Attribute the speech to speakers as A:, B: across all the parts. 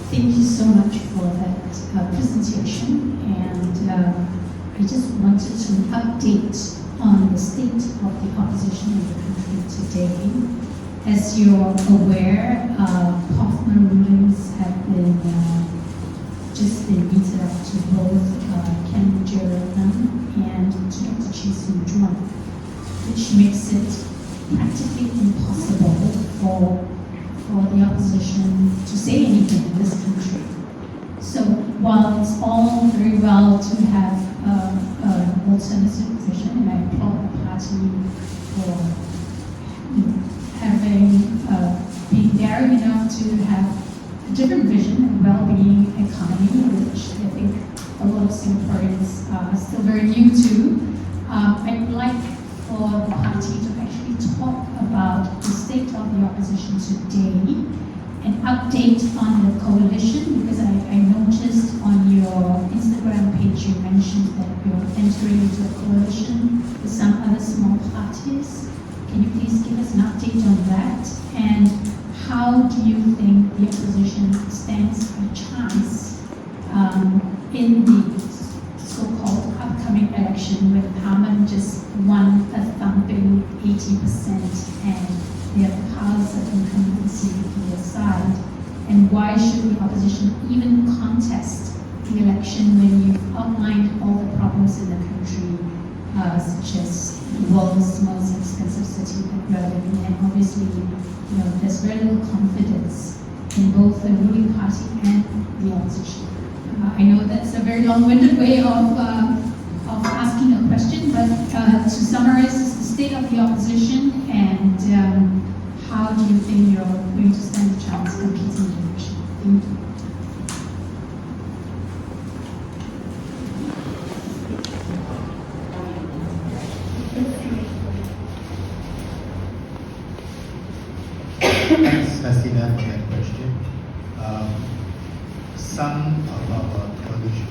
A: Thank you so much for that presentation, and I just wanted to update on the state of the opposition in the country today. As you're aware, Hoffman rulings have been just been meted out to both Ken Jerome and to Dr. Chee Soon Juan, which makes it practically impossible for the opposition to say anything in this country. So while it's all very well to have an alternative vision, and I applaud the party for having been daring enough to have a different vision of well-being economy, which I think a lot of Singaporeans are still very new to. I'd like for the party to actually talk about the state of the opposition today, an update on the coalition, because I noticed on your Instagram page you mentioned that you're entering into a coalition with some other small parties. Can you please give us an update on that? And how do you think the opposition stands a chance in the so-called upcoming election when Harman just won a thumping 80% and they have the powers of incumbency to their side? And why should the opposition even contest the election when you've outlined all the problems in the country, such as the world's most expensive city that we are living in, and obviously, there's very little confidence in both the ruling party and the opposition. I know that's a very long-winded way of asking a question, but to summarize the state of the opposition and how do you think you're going to stand a chance competing in the election? Thank you.
B: Thanks, Hasina, for that question. Some of our coalition,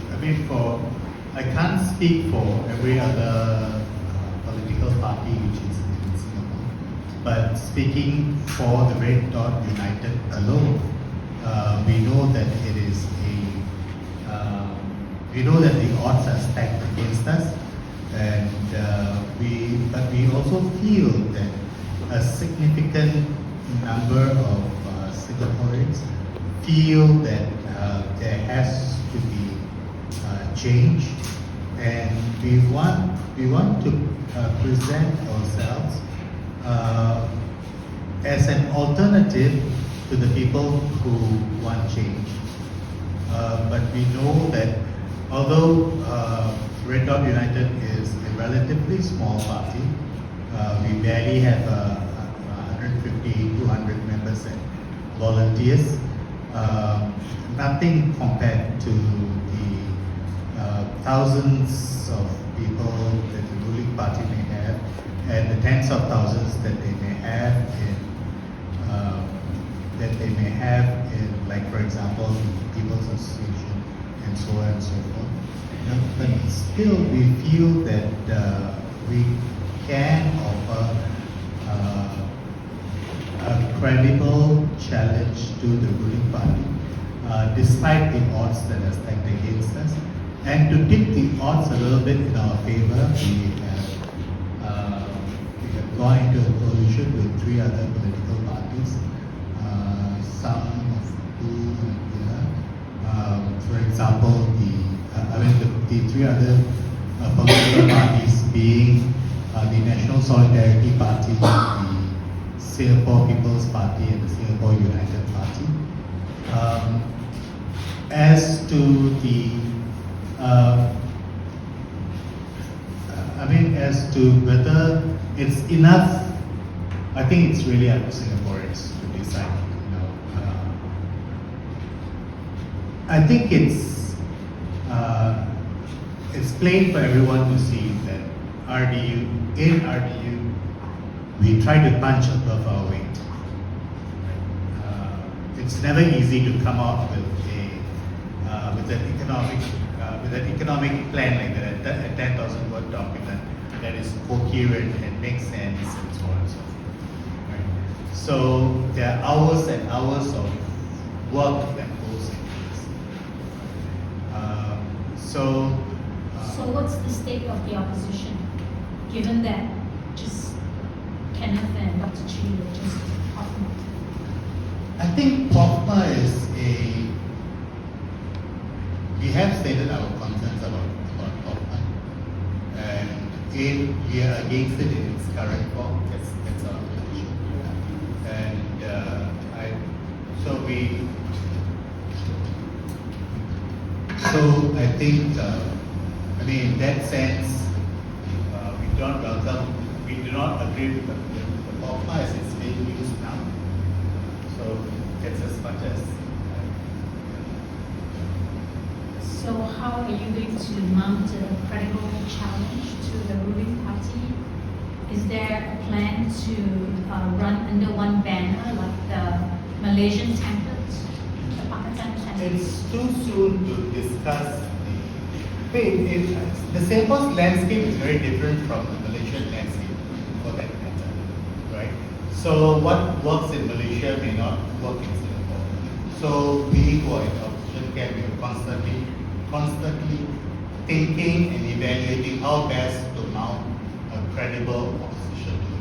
B: I can't speak for every other political party which is in Singapore, but speaking for the Red Dot United alone, we know that it is we know that the odds are stacked against us, and but we also feel that a significant number of Singaporeans feel that there has to be change, and we want to present ourselves as an alternative to the people who want change. But we know that although Red Dot United is a relatively small party, we barely have 150, 200 members and volunteers. Nothing compared to the thousands of people that the ruling party may have, and the tens of thousands that they may have in, like, for example, the People's Association and so on and so forth. But still, we feel that we can offer a credible challenge to the ruling party, despite the odds that are stacked against us. And to tip the odds a little bit in our favor, we have gone into a coalition with 3 other political parties, some of whom, for example, the 3 other political parties being the National Solidarity Party, the Singapore People's Party, and the Singapore United Party. As to the, as to whether it's enough, I think it's really up to Singaporeans to decide. I think it's plain for everyone to see that in RDU, we try to punch above our weight. It's never easy to come out with an economic plan like that, a 10,000 word document that is coherent and makes sense and so on and so forth. Right? So there are hours and hours of work that goes into So,
A: So what's the state of the opposition, given that just Kenneth and Dr. Chi were just talking?
B: I think POPMA is we have stated our concerns about POPMA, and we are against it in its current form. That's our position. And I think, in that sense, we do not agree with the POPMA as it's being used now. So that's as much as.
A: So how are you going to mount a credible challenge to the ruling party? Is there a plan to run under one banner like the Malaysian template, the Pakistan template?
B: It's too soon to discuss the Singapore's landscape is very different from the Malaysian landscape for that matter, right? So what works in Malaysia may not work in Singapore. So we who are in opposition camp, we are constantly thinking and evaluating how best to mount a credible opposition to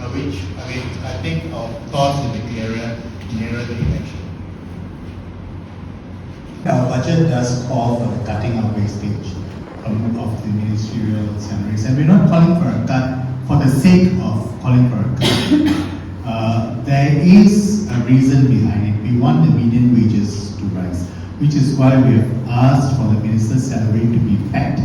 B: it. Which, I think our thoughts will be clearer nearer the election.
C: Our budget does call for the cutting of wastage of the ministerial salaries, and we're not calling for a cut for the sake of calling for a cut. There is a reason behind it. We want the median wages to rise, which is why we have asked for the minister's salary to be pegged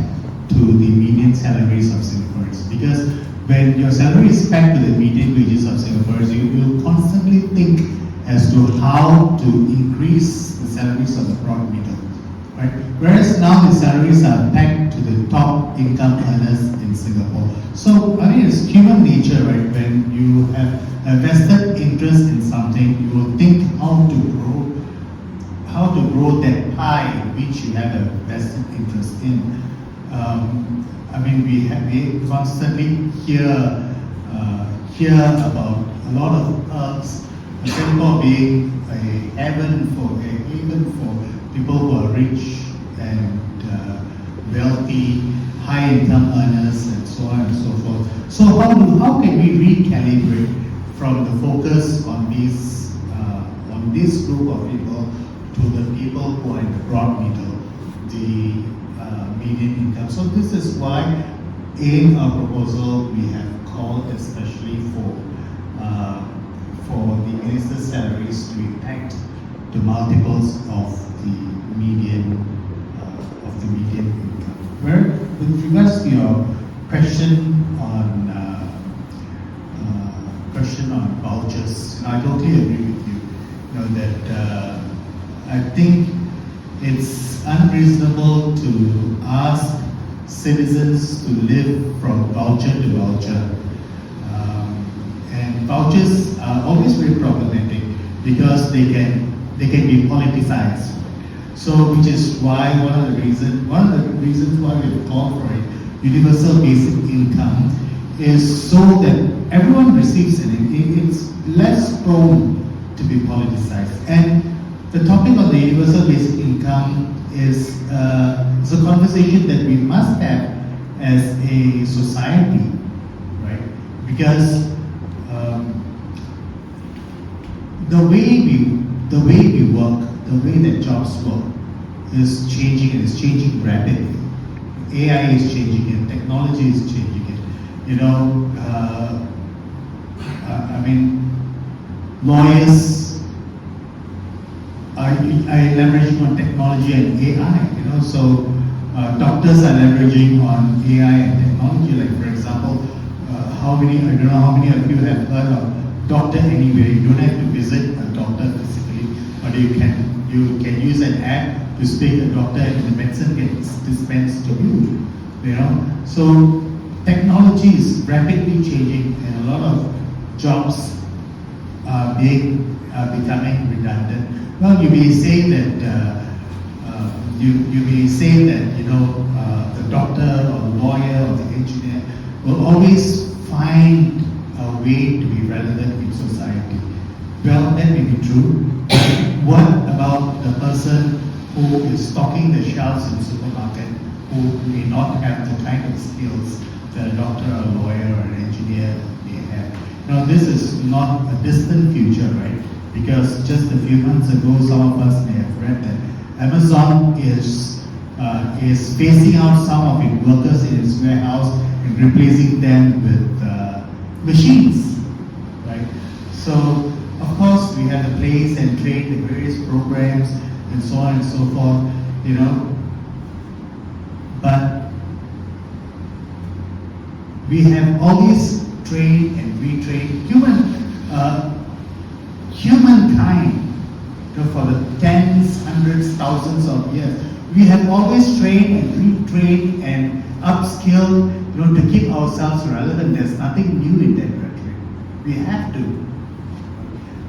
C: to the median salaries of Singaporeans. Because when your salary is pegged to the median wages of Singaporeans, you will constantly think as to how to increase the salaries of the broad middle, right? Whereas now the salaries are pegged to the top income earners in Singapore. So it's human nature, right? When you have a vested interest in something, you will think how to grow that pie which you have a vested interest in. We constantly hear about a lot of perks. Singapore being a heaven even for people who are rich and wealthy, high income earners, and so on and so forth. So how can we recalibrate from the focus on this group of people to the people who are in the broad middle, the median income? So this is why in our proposal we have called especially for the minister's salaries to impact the multiples of the median income. With regards to your question on vouchers, I totally agree with you. That I think it's unreasonable to ask citizens to live from voucher to voucher. And vouchers are always very problematic because they can be politicized. So, which is why one of the reasons why we call for it, universal basic income, is so that everyone receives it. It's less prone to be politicized. And the topic of the universal basic income is a conversation that we must have as a society, right? Because the way we work, the way that jobs work is changing, and it's changing rapidly. AI is changing it, technology is changing it. Lawyers are leveraging on technology and AI. So doctors are leveraging on AI and technology. Like for example, I don't know how many of you have heard of Doctor Anywhere. You don't have to visit a doctor physically, but you can use an app to speak to a doctor and the medicine gets dispensed to you. So technology is rapidly changing, and a lot of jobs are becoming redundant. Well, you may say that the doctor or the lawyer or the engineer will always find a way to be relevant in society. Well, that may be true. What about the person who is stocking the shelves in the supermarket who may not have the kind of skills that a doctor, a lawyer, or an engineer may have. Now, this is not a distant future, right? Because just a few months ago, some of us may have read that Amazon is phasing out some of its workers in its warehouse and replacing them with machines, right? So, of course, we have the place and train, the various programs, and so on and so forth, you know. But we have always trained and retrained humankind, you know, for the tens, hundreds, thousands of years. We have always trained and retrained and upskilled, you know, to keep ourselves relevant. There's nothing new in that country. We have to.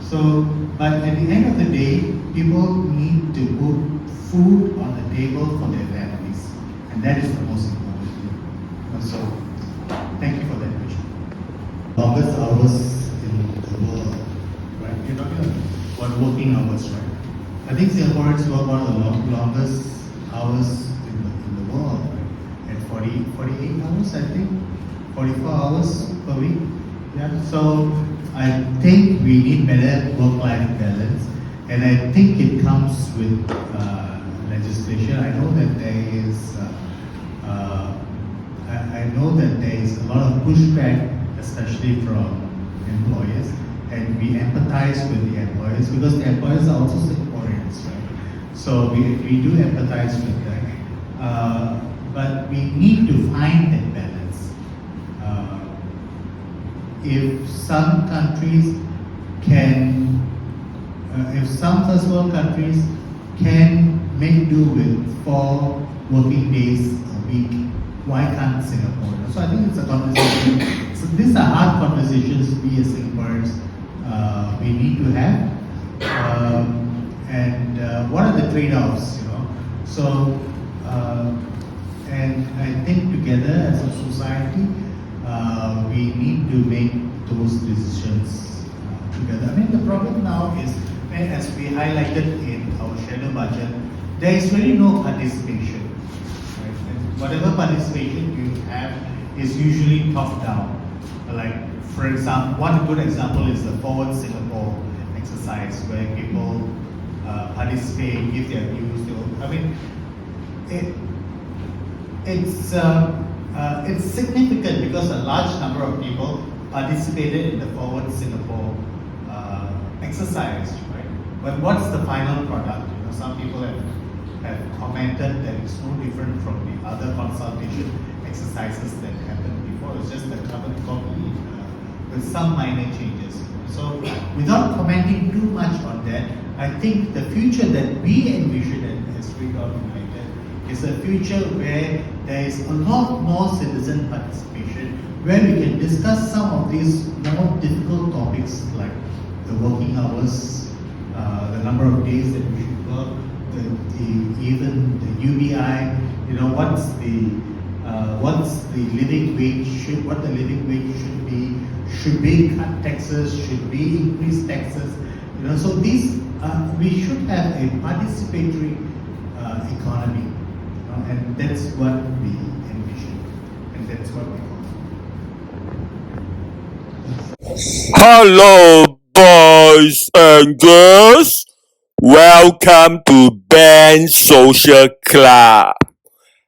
C: So, but at the end of the day, people need to put food on the table for their families, and that is the most important thing. So, thank you for that question.
B: Longest hours in the world, right? You're talking about working hours, right? I think Singaporeans work one of the longest hours in the world, right? At 48 hours, I think, 44 hours per week. Yeah. So I think we need better work-life balance, and I think it comes with legislation. I know that there is. I know that there is a lot of pushback, especially from employers, and we empathize with the employers because the employers are also Singaporeans, right? So we do empathize with them, but we need to find that balance. If some countries can, if some first world countries can make do with 4 working days a week, why can't Singapore? So I think it's a conversation. So these are hard conversations we as Singaporeans we need to have. And what are the trade-offs? You know, so and I think together as a society, we need to make those decisions together. I mean, the problem now is, as we highlighted in our shadow budget, there is really no participation. Right? And whatever participation you have is usually top down. Like, for example, one good example is the Forward Singapore exercise, where people participate, give their views. I mean, it's significant because a large number of people participated in the Forward Singapore exercise, right? But what's the final product? You know, some people have commented that it's no different from the other consultation exercises that happened before. It's just a carbon copy with some minor changes. So, without commenting too much on that, I think the future that we envision as Freedom United is a future where there is a lot more citizen participation, where we can discuss some of these more difficult topics like the working hours, the number of days that we should work, even the UBI. You know, what's the living wage? What the living wage should be? Should we cut taxes? Should we increase taxes? You know, so these we should have a participatory economy, you know, and that's what we envision, and that's what we want.
D: Hello, boys and girls. Welcome to Band Social Club.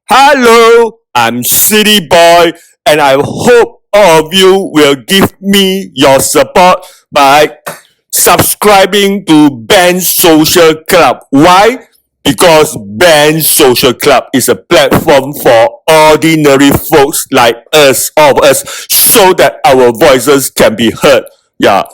D: Hello, I'm City Boy, and I hope all of you will give me your support by subscribing to Band Social Club. Why? Because Band Social Club is a platform for ordinary folks like us, all of us, so that our voices can be heard. Yeah,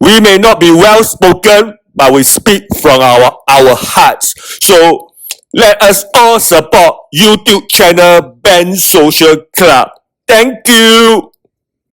D: we may not be well spoken, but we speak from our hearts. So let us all support YouTube channel Band Social Club. Thank you.